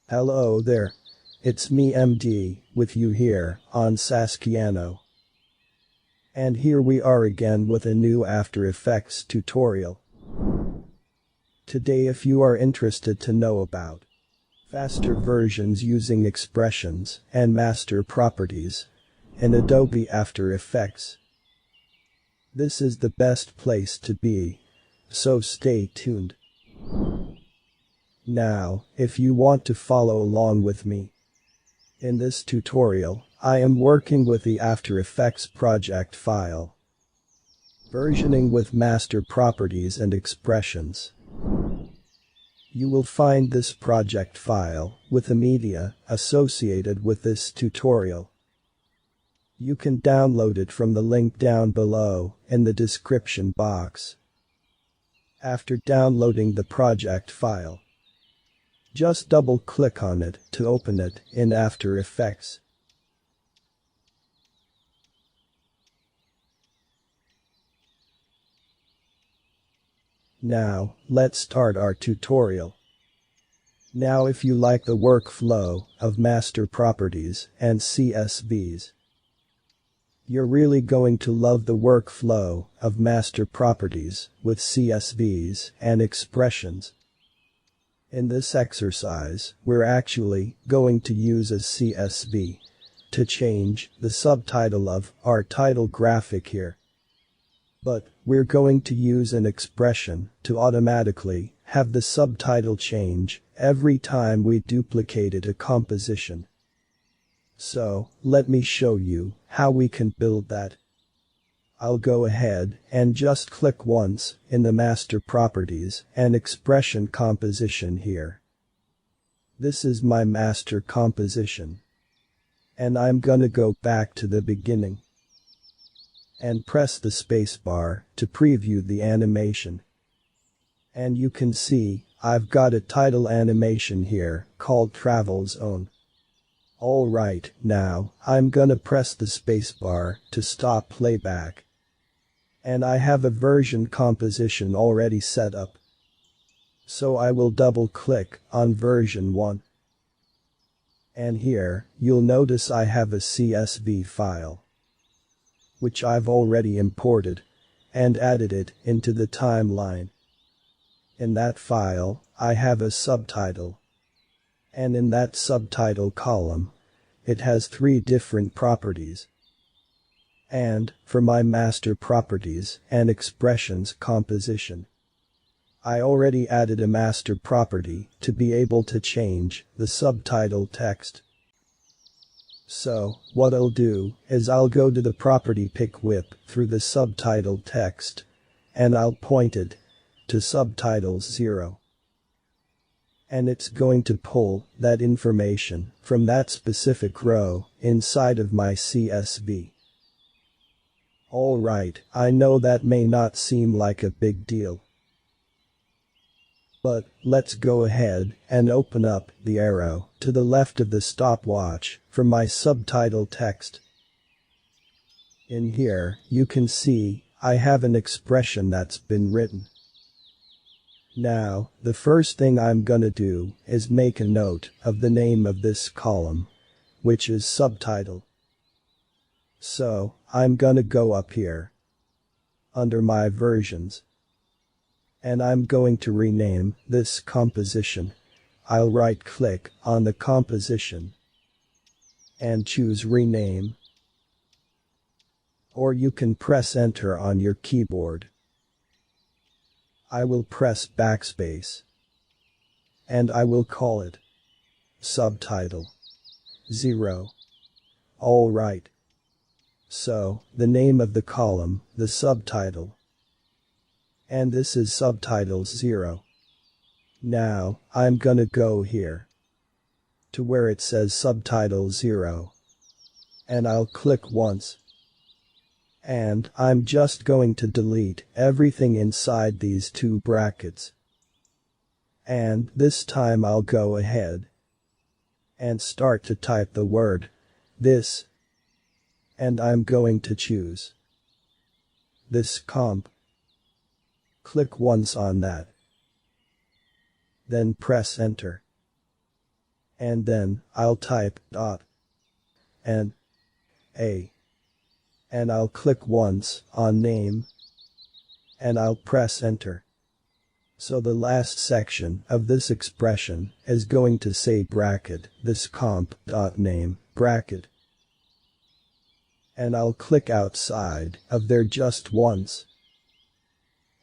Hello there. It's me MD, with you here, on SaskiYano. And here we are again with a new After Effects tutorial. Today if you are interested to know about faster versions using expressions and master properties in Adobe After Effects, this is the best place to be, so stay tuned. Now, if you want to follow along with me, in this tutorial, I am working with the After Effects project file, versioning with master properties and expressions. You will find this project file with the media associated with this tutorial. You can download it from the link down below in the description box. After downloading the project file, just double-click on it to open it in After Effects. Now, let's start our tutorial. Now if you like the workflow of master properties and CSVs, you're really going to love the workflow of master properties with CSVs and expressions. In this exercise, we're actually going to use a CSV to change the subtitle of our title graphic here. But we're going to use an expression to automatically have the subtitle change every time we duplicated a composition. So, let me show you how we can build that. I'll go ahead and just click once in the master properties and expression composition here. This is my master composition. And I'm gonna go back to the beginning and press the spacebar to preview the animation. And you can see I've got a title animation here called Travel Zone. Alright, now I'm gonna press the spacebar to stop playback. And I have a version composition already set up. So I will double click on version 1. And here, you'll notice I have a CSV file, which I've already imported and added it into the timeline. In that file, I have a subtitle. And in that subtitle column, it has 3 different properties. And, for my master properties and expressions composition, I already added a master property to be able to change the subtitle text. So, what I'll do is I'll go to the property pick whip through the subtitle text, and I'll point it to subtitle 0. And it's going to pull that information from that specific row inside of my CSV. Alright, I know that may not seem like a big deal. But let's go ahead and open up the arrow to the left of the stopwatch for my subtitle text. In here, you can see I have an expression that's been written. Now, the first thing I'm gonna do is make a note of the name of this column, which is subtitle. So, I'm gonna go up here, under my versions, and I'm going to rename this composition. I'll right-click on the composition and choose Rename. Or you can press Enter on your keyboard. I will press backspace, and I will call it Subtitle 0. Alright. So, the name of the column, the subtitle. And this is subtitle 0. Now, I'm gonna go here to where it says subtitle 0. And I'll click once. And I'm just going to delete everything inside these 2 brackets. And this time I'll go ahead and start to type the word this. And I'm going to choose thisComp. Click once on that. Then press Enter. And then I'll type .n a. And I'll click once on name. And I'll press enter. So the last section of this expression is going to say bracket thisComp.name bracket. And I'll click outside of there just once.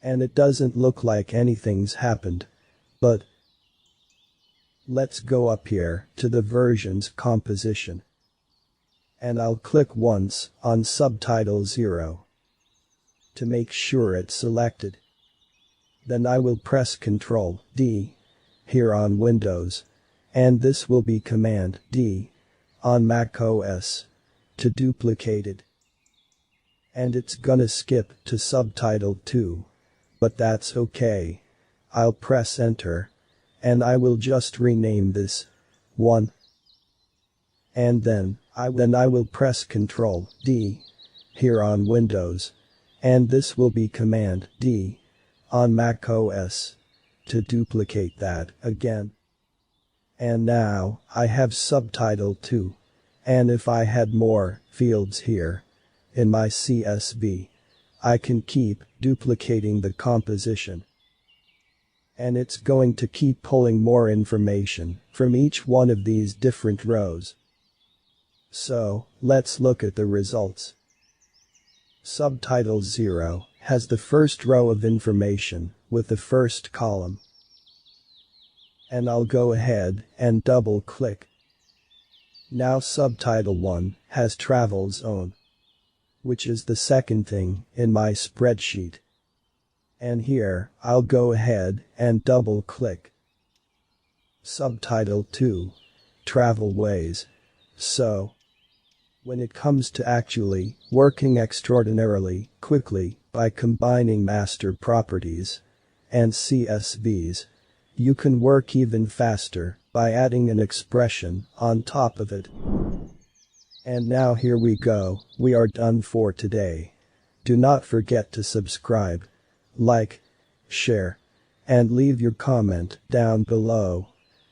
And it doesn't look like anything's happened, but let's go up here to the versions composition. And I'll click once on subtitle 0 to make sure it's selected. Then I will press Ctrl D here on Windows, and this will be Command D on Mac OS to duplicate it. And it's gonna skip to subtitle 2, but that's okay. I'll press enter, and I will just rename this 1. And then I will press Ctrl D here on Windows, and this will be Command D on Mac OS to duplicate that again. And now I have subtitle 2, and if I had more fields here in my CSV, I can keep duplicating the composition. And it's going to keep pulling more information from each one of these different rows. So, let's look at the results. Subtitle 0 has the first row of information with the first column. And I'll go ahead and double click. Now subtitle 1 has travel zone, which is the second thing in my spreadsheet. And here, I'll go ahead and double click. Subtitle 2, travel ways. So, when it comes to actually working extraordinarily quickly by combining master properties and CSVs, you can work even faster by adding an expression on top of it. And now here we go, we are done for today. Do not forget to subscribe, like, share, and leave your comment down below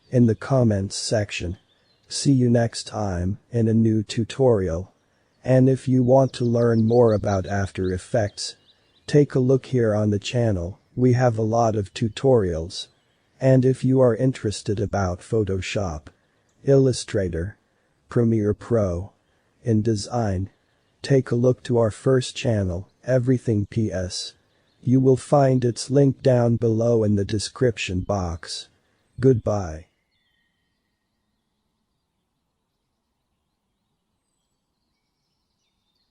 in the comments section. See you next time in a new tutorial. And if you want to learn more about After Effects, take a look here on the channel, we have a lot of tutorials. And if you are interested about Photoshop, Illustrator, Premiere Pro, InDesign, take a look to our first channel, Everything PS. You will find its link down below in the description box. Goodbye.